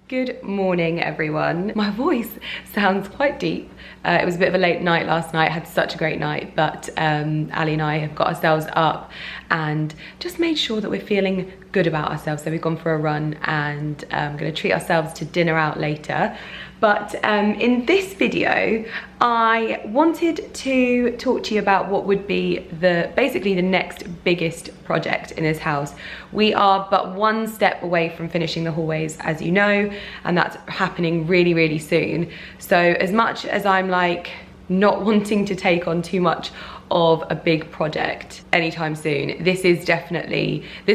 Good morning, everyone. My voice sounds quite deep. It was a bit of a late night last night. I had such a great night, but Ali and I have got ourselves up and just made sure that we're feeling good about ourselves. So we've gone for a run and going to treat ourselves to dinner out later. But in this video, I wanted to talk to you about what would be basically the next biggest project in this house. We are but one step away from finishing the hallways, as you know, and that's happening really, really soon. So as much as I'm like not wanting to take on too much of a big project anytime soon, this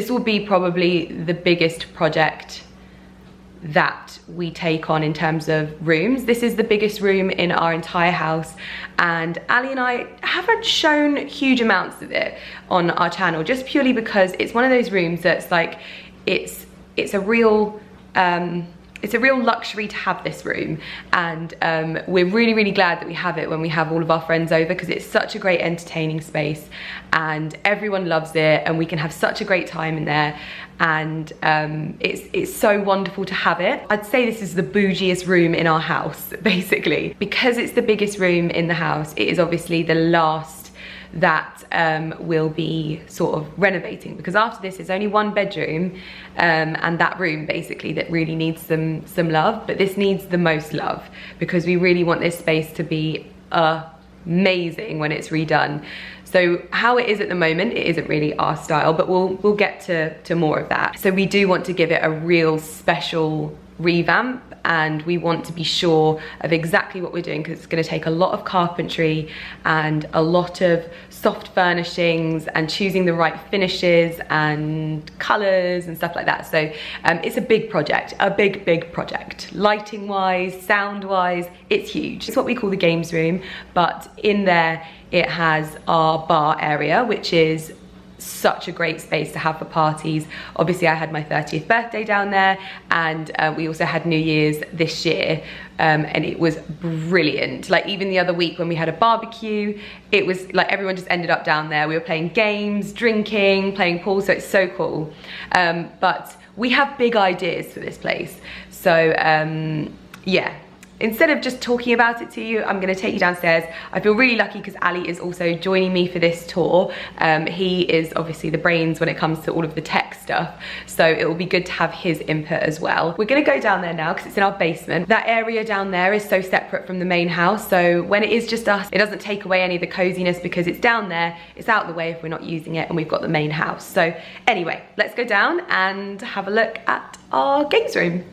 will be probably the biggest project that we take on in terms of rooms. This is the biggest room in our entire house, and Ali and I haven't shown huge amounts of it on our channel just purely because it's one of those rooms that's like it's a real luxury to have this room, and we're really, really glad that we have it when we have all of our friends over, because it's such a great entertaining space and everyone loves it and we can have such a great time in there, and it's so wonderful to have it. I'd say this is the bougiest room in our house, basically. Because it's the biggest room in the house, it is obviously the last that we'll be sort of renovating, because after this there's only one bedroom and that room basically that really needs some love, but this needs the most love because we really want this space to be amazing when it's redone. So how it is at the moment, it isn't really our style, but we'll get to more of that. So we do want to give it a real special revamp, and we want to be sure of exactly what we're doing, because it's going to take a lot of carpentry and a lot of soft furnishings and choosing the right finishes and colours and stuff like that. So it's a big project, a big project. Lighting wise, sound wise, it's huge. It's what we call the games room, but in there it has our bar area, which is such a great space to have for parties. Obviously I had my 30th birthday down there, and we also had New Year's this year, and it was brilliant. Like even the other week when we had a barbecue, it was like everyone just ended up down there. We were playing games, drinking, playing pool, so it's so cool. But we have big ideas for this place, so yeah. Instead of just talking about it to you, I'm gonna take you downstairs. I feel really lucky because Ali is also joining me for this tour. He is obviously the brains when it comes to all of the tech stuff, so it will be good to have his input as well. We're gonna go down there now because it's in our basement. That area down there is so separate from the main house, so when it is just us, it doesn't take away any of the coziness because it's down there, it's out of the way if we're not using it, and we've got the main house. So anyway, let's go down and have a look at our games room.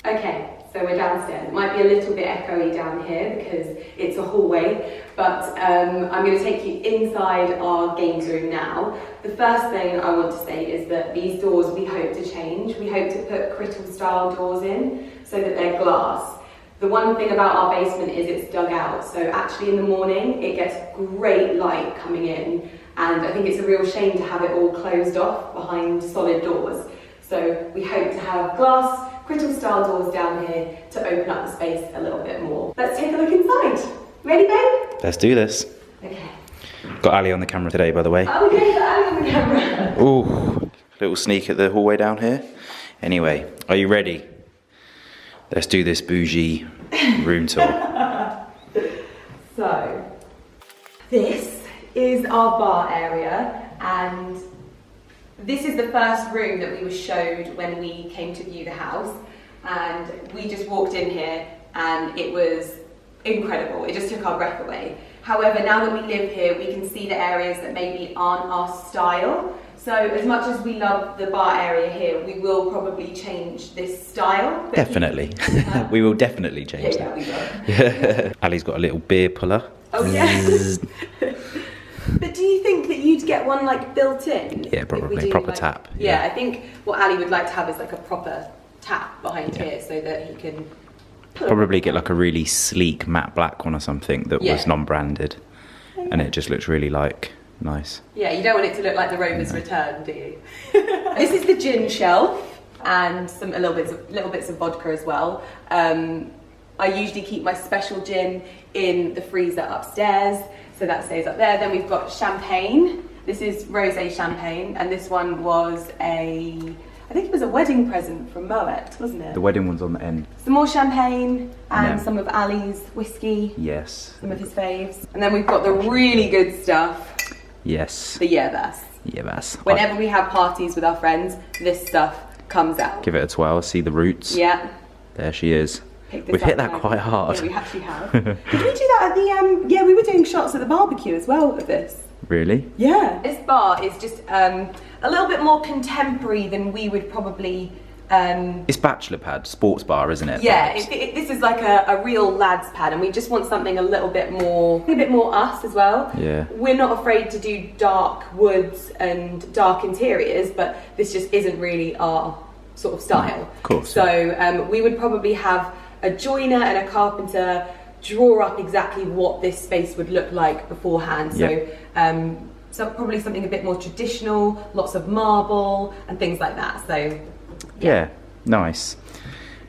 Okay. So we're downstairs. It might be a little bit echoey down here because it's a hallway, but I'm going to take you inside our games room now. The first thing I want to say is that these doors we hope to change. We hope to put crystal style doors in so that they're glass. The one thing about our basement is it's dug out, so actually in the morning it gets great light coming in, and I think it's a real shame to have it all closed off behind solid doors. So we hope to have glass crystal style doors down here to open up the space a little bit more. Let's take a look inside. Ready, babe? Let's do this. Okay. Got Ali on the camera today, by the way. Oh, okay, got Ali on the camera. Ooh, little sneak at the hallway down here. Anyway, are you ready? Let's do this bougie room tour. So, this is our bar area, and this is the first room that we were showed when we came to view the house, and we just walked in here and it was incredible. It just took our breath away. However, now that we live here, we can see the areas that maybe aren't our style. So as much as we love the bar area here, we will probably change this style. Definitely. We will definitely change that. Yeah, we will. Ali's got a little beer puller. Oh yeah. But do you think that you'd get one like built in? Yeah, probably. Proper tap. Yeah, I think what Ali would like to have is like a proper tap behind here so that he can probably get like a really sleek matte black one or something that was non-branded, and it just looks really like nice. Yeah, you don't want it to look like the Rover's Return, do you? This is the gin shelf and some little bits of vodka as well. I usually keep my special gin in the freezer upstairs, so that stays up there. Then we've got champagne. This is rosé champagne, and this one was a I think it was a wedding present from Moet, wasn't it? The wedding one's on the end. Some more champagne and Yeah. some of Ali's whiskey. Yes. Some of his faves. And then we've got the really good stuff. Yes. The Yerbas. Yerbas. Whenever we have parties with our friends, this stuff comes out. Give it a twirl, see the roots. Yeah. There she is. Pick this We've up hit that now. quite hard. Yeah, we actually have. Did we do that at the, yeah, we were doing shots at the barbecue as well of this. Really? Yeah. This bar is just a little bit more contemporary than we would probably... It's bachelor pad, sports bar, isn't it? Yeah, this is like a real lads pad, and we just want something a little bit more us as well. Yeah. We're not afraid to do dark woods and dark interiors, but this just isn't really our sort of style. Of course. So we would probably have a joiner and a carpenter draw up exactly what this space would look like beforehand. So, so probably something a bit more traditional, lots of marble and things like that. So yeah, nice.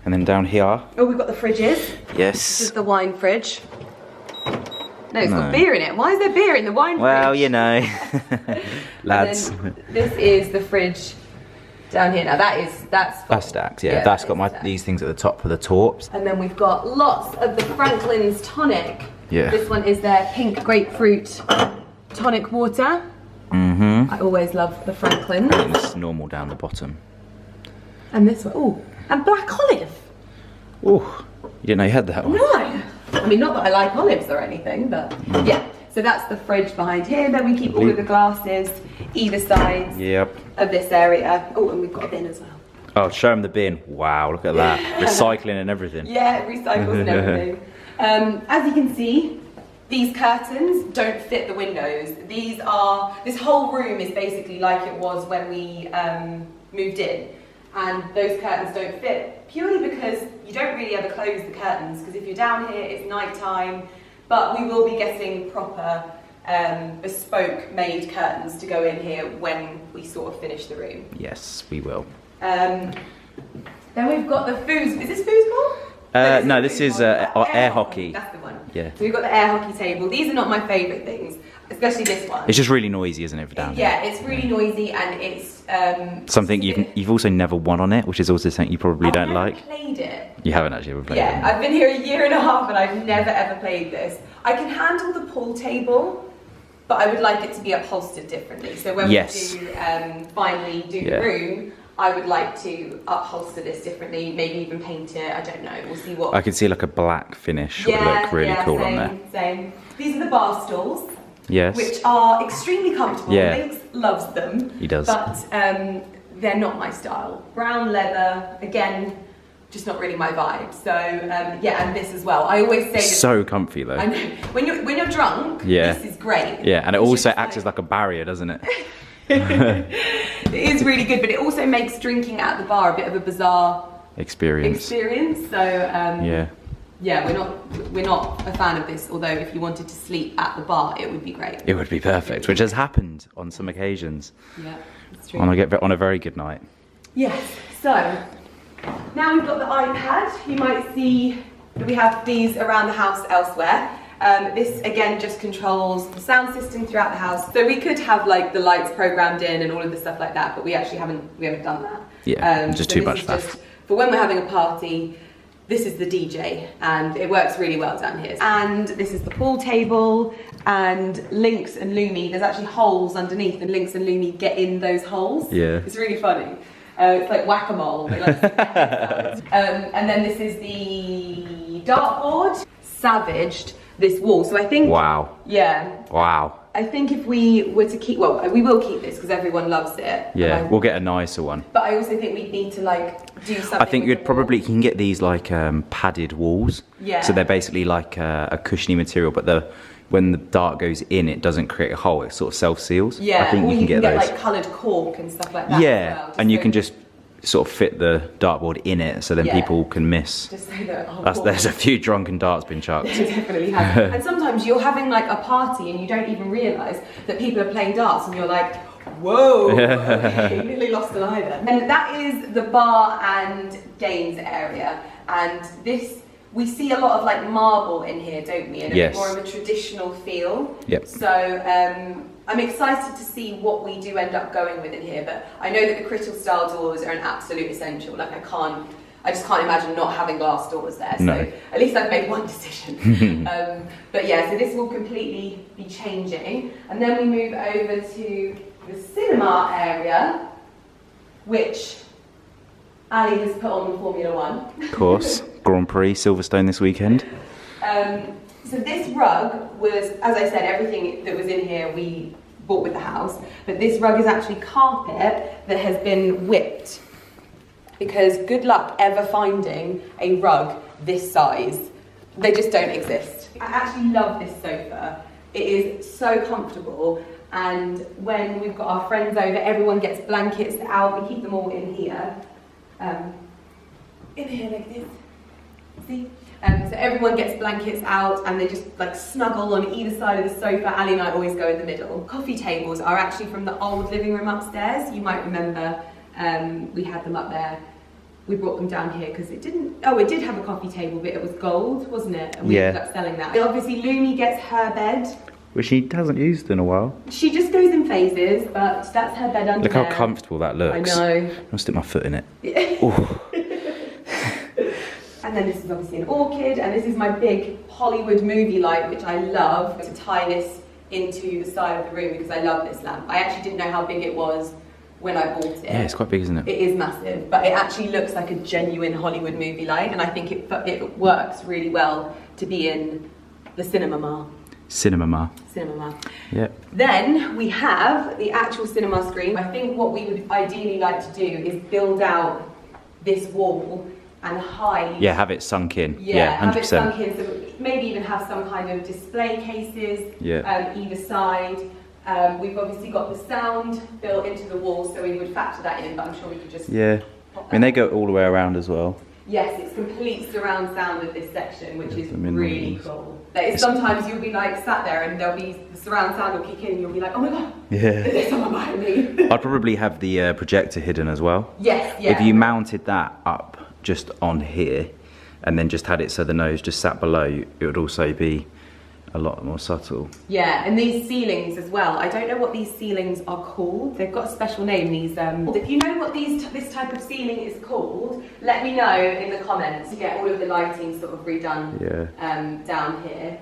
And then down here. Oh, we've got the fridges. Yes. This is the wine fridge. No, it's got beer in it. Why is there beer in the wine fridge? Well, you know, lads. This is the fridge down here. Now that's stacked. Yeah, that's got these things at the top for the torps. And then we've got lots of the Franklin's tonic. Yeah. This one is their pink grapefruit tonic water. Mm-hmm. I always love the Franklin's. And it's normal down the bottom. And this one, oh, and black olive. Oh, you didn't know you had that one? No. I mean, not that I like olives or anything, but yeah. So that's the fridge behind here. Then we keep all of the glasses either sides of this area. Oh, and we've got a bin as well. Oh, show them the bin. Wow, look at that. Recycling and everything. Yeah, it recycles and everything. As you can see, these curtains don't fit the windows. This whole room is basically like it was when we moved in. And those curtains don't fit, purely because you don't really ever close the curtains, because if you're down here, it's night time, but we will be getting proper bespoke made curtains to go in here when we sort of finish the room. Yes, we will. Then we've got the foos. Is this foosball? No, this is air hockey. That's the one. Yeah. So we've got the air hockey table. These are not my favourite things, especially this one. It's just really noisy, isn't it, for down here? Yeah, it's really noisy, and it's something you've also never won on it, which is also something you probably don't like. I've never played it. You haven't actually ever played it? Yeah, I've been here a year and a half, and I've never ever played this. I can handle the pool table, but I would like it to be upholstered differently. So when we do finally do the room, I would like to upholster this differently, maybe even paint it, I don't know, we'll see what... I could see like a black finish would look really cool on there. Same. These are the bar stools, yes, which are extremely comfortable. Links loves them. He does. But they're not my style. Brown leather, again, just not really my vibe. So yeah, and this as well. I always say this, so comfy though. I know. When you're drunk, this is great. Yeah, and it also acts as like a barrier, doesn't it? It is really good, but it also makes drinking at the bar a bit of a bizarre experience. So yeah, we're not a fan of this. Although if you wanted to sleep at the bar, it would be great. It would be perfect, which has happened on some occasions. Yeah, it's true. On a very good night. Yes. So now we've got the iPad. You might see that we have these around the house elsewhere. This again just controls the sound system throughout the house. So we could have like the lights programmed in and all of the stuff like that, but we actually haven't done that. Yeah, just too much stuff. Just for when we're having a party, this is the DJ, and it works really well down here. And this is the pool table, and Lynx and Lumi, there's actually holes underneath, and Lynx and Lumi get in those holes. Yeah. It's really funny. It's like whack-a-mole. They like and then this is the dartboard. Savaged this wall. So I think... Wow. Yeah. Wow. I think if we were to keep... Well, we will keep this because everyone loves it. Yeah, we'll get a nicer one. But I also think we'd need to like do something... I think you can get these like padded walls. Yeah. So they're basically like a cushiony material, but when the dart goes in, it doesn't create a hole. It sort of self-seals. Yeah, I think or you can get those. like coloured cork and stuff like that. Yeah, as well, and you can just sort of fit the dartboard in it, so then people can miss. Just so that, There's a few drunken darts been chucked. It definitely has. And sometimes you're having like a party and you don't even realise that people are playing darts, and you're like, whoa, okay, you nearly lost an eye there. And that is the bar and games area, and this... We see a lot of like marble in here, don't we? And a bit more of a traditional feel. Yep. So I'm excited to see what we do end up going with in here, but I know that the crystal style doors are an absolute essential. Like I just can't imagine not having glass doors there. So at least I've made one decision. But yeah, so this will completely be changing. And then we move over to the cinema area, which Ali has put on the Formula One. Of course, Grand Prix, Silverstone this weekend. So this rug was, as I said, everything that was in here we bought with the house, but this rug is actually carpet that has been whipped, because good luck ever finding a rug this size. They just don't exist. I actually love this sofa. It is so comfortable, and when we've got our friends over, everyone gets blankets out. We keep them all in here like this. See? So everyone gets blankets out and they just like snuggle on either side of the sofa. Ali and I always go in the middle. Coffee tables are actually from the old living room upstairs. You might remember we had them up there. We brought them down here because it did have a coffee table, but it was gold, wasn't it? And we ended up selling that. Obviously Lumi gets her bed, Which she hasn't used in a while. She just goes in phases, but that's her bed under there. Look how comfortable that looks. I know. I'll stick my foot in it. And then this is obviously an orchid, and this is my big Hollywood movie light, which I love, to tie this into the side of the room because I love this lamp. I actually didn't know how big it was when I bought it. Yeah, it's quite big, isn't it? It is massive, but it actually looks like a genuine Hollywood movie light, and I think it works really well to be in the cinema. Cinema. Yeah. Then we have the actual cinema screen. I think what we would ideally like to do is build out this wall and hide. Yeah, have it sunk in. Yeah, 100%. have it sunk in. So maybe even have some kind of display cases either side. We've obviously got the sound built into the wall, so we would factor that in, but I'm sure we could just pop that I mean, they go all the way around as well. Yes, it's complete surround sound of this section, which is really cool. Sometimes you'll be like sat there and there'll be the surround sound will kick in and you'll be like, oh my god, is there someone behind me? I'd probably have the projector hidden as well. Yes, yeah. If you mounted that up just on here and then just had it so the nose just sat below, it would also be a lot more subtle. Yeah, and these ceilings as well. I don't know what these ceilings are called. They've got a special name, these. If you know what this type of ceiling is called, let me know in the comments to get all of the lighting sort of redone down here.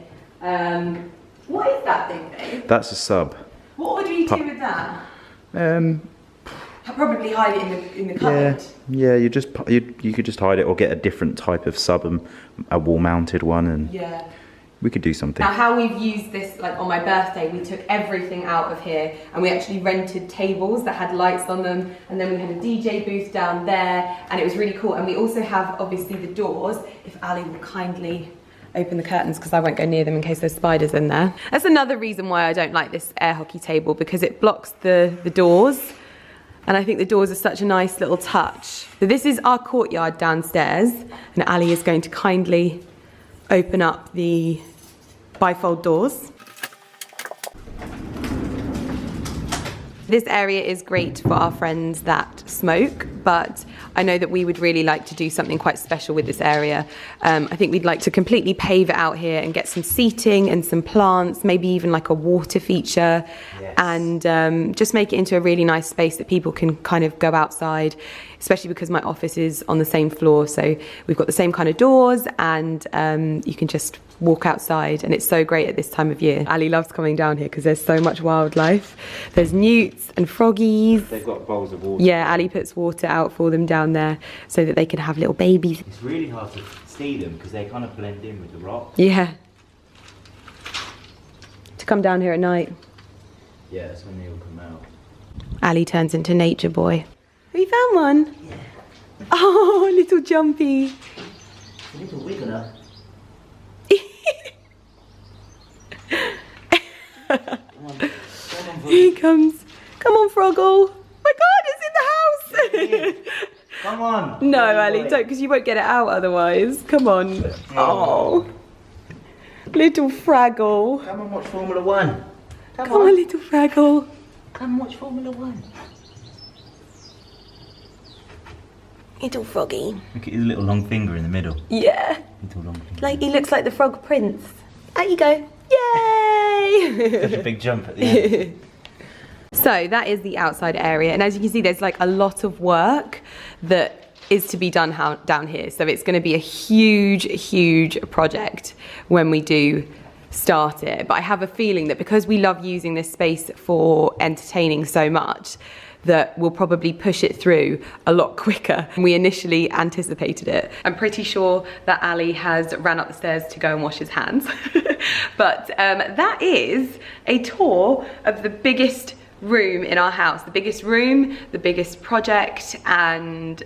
What is that thing, babe? That's a sub. What would we do with that? I'd probably hide it in the cupboard. Yeah, you could just hide it or get a different type of sub, and a wall mounted one, and we could do something. Now, how we've used this, like on my birthday, we took everything out of here and we actually rented tables that had lights on them, and then we had a DJ booth down there, and it was really cool. And we also have obviously the doors, if Ali will kindly open the curtains because I won't go near them in case there's spiders in there. That's another reason why I don't like this air hockey table, because it blocks the doors. And I think the doors are such a nice little touch. So this is our courtyard downstairs, and Ali is going to kindly open up the bifold doors. This area is great for our friends that smoke, but I know that we would really like to do something quite special with this area. I think we'd like to completely pave it out here and get some seating and some plants, maybe even like a water feature, and just make it into a really nice space that people can kind of go outside, especially because my office is on the same floor, so we've got the same kind of doors, and you can just walk outside, and it's so great at this time of year. Ali loves coming down here because there's so much wildlife. There's newts and froggies. They've got bowls of water. Yeah, Ali puts water out for them down there so that they can have little babies. It's really hard to see them because they kind of blend in with the rocks. Yeah. To come down here at night. Yeah, that's when they all come out. Ali turns into nature boy. Have you found one? Yeah. Oh, little jumpy. A little wiggler. Here he comes. Come on, Froggle. My God, it's in the house. Come on. No, Ali, don't, because you won't get it out otherwise. Come on. Oh. Little Fraggle. Come and watch Formula One. Come on, little Fraggle. Come and watch Formula One. Little froggy. Look at his little long finger in the middle. Yeah. Little long finger. Like, he looks like the Frog Prince. Out you go. Yay! Such a big jump at the end. So that is the outside area, and as you can see, there's like a lot of work that is to be done down here. So it's going to be a huge project when we do start it. But I have a feeling that because we love using this space for entertaining so much, that we'll probably push it through a lot quicker than we initially anticipated it. I'm pretty sure that Ali has ran up the stairs to go and wash his hands. But that is a tour of the biggest room in our house, the biggest room, the biggest project, and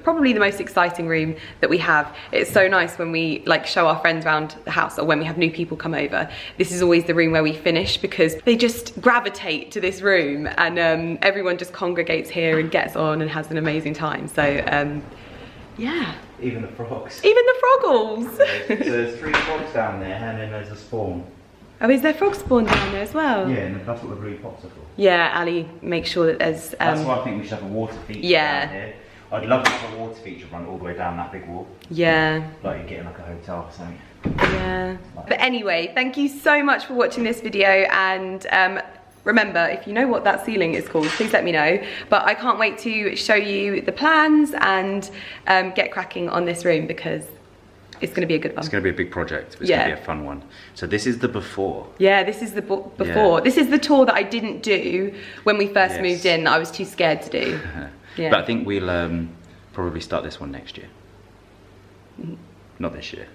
probably the most exciting room that we have. It's so nice when we like show our friends around the house, or when we have new people come over. This is always the room where we finish, because they just gravitate to this room, and everyone just congregates here and gets on and has an amazing time. So yeah. Even the frogs. Even the froggles. So there's 3 frogs down there, and then there's a spawn. Oh, is there frog spawn down there as well? Yeah, and that's what the blue pots are for. Yeah, Ali, make sure that there's... That's why I think we should have a water feature down here. I'd love to have a water feature run all the way down that big wall. Yeah. Like you're getting like a hotel or something. Yeah. But anyway, thank you so much for watching this video, and remember, if you know what that ceiling is called, please let me know. But I can't wait to show you the plans and get cracking on this room, because it's going to be a good one. It's going to be a big project. It's going to be a fun one. So this is the before. Yeah, this is the before. Yeah. This is the tour that I didn't do when we first moved in. I was too scared to do. Yeah. But I think we'll probably start this one next year. Not this year.